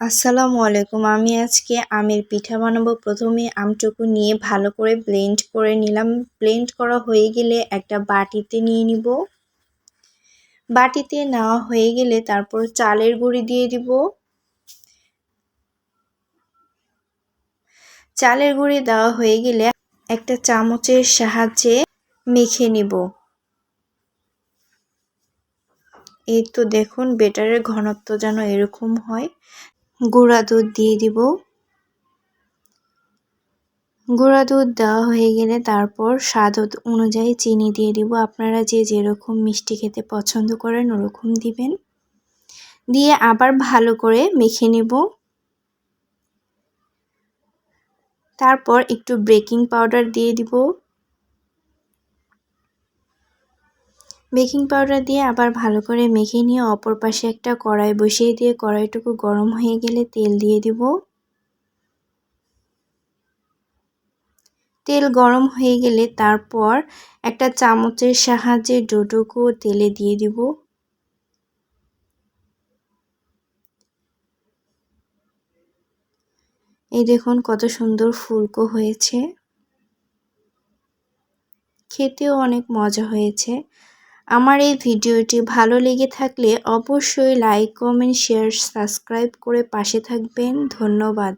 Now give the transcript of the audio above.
আসসালামু আলাইকুম। আমি আজকে আমের পিঠা বানাবো। প্রথমে আমটুকু নিয়ে ভালো করে ব্লেন্ড করে নিলাম। ব্লেন্ড করা হয়ে গেলে একটা বাটিতে নিয়ে নিব। বাটিতে নেওয়া হয়ে গেলে তারপর চালের গুঁড়ি দিয়ে দিব। চালের গুঁড়ি দেওয়া হয়ে গেলে একটা চামচের সাহায্যে মেখে নিব। এই তো দেখুন বেটারের ঘনত্ব যেন এরকম হয়। গুঁড়া দুধ দিয়ে দিব। গুঁড়া দুধ দেওয়া হয়ে গেলে তারপর স্বাদ অনুযায়ী চিনি দিয়ে দিব। আপনারা যে যেরকম মিষ্টি খেতে পছন্দ করেন ওরকম দিবেন। দিয়ে আবার ভালো করে মেখে নেব। তারপর একটু বেকিং পাউডার দিয়ে দিব। বেকিং পাউডার দিয়ে আবার ভালো করে মেখে নিয়ে অপর পাশে একটা কড়াই বসিয়ে দিয়ে কড়াইটুকু গরম হয়ে গেলে তেল দিয়ে দিব। তেল গরম হয়ে গেলে তারপর একটা চামচের সাহায্যে ডোটুকু তেলে দিয়ে দিব। এই দেখুন কত সুন্দর ফুলকো হয়েছে, খেতেও অনেক মজা হয়েছে। আমার এই ভিডিওটি ভালো লেগে থাকলে অবশ্যই লাইক, কমেন্ট, শেয়ার, সাবস্ক্রাইব করে পাশে থাকবেন। ধন্যবাদ।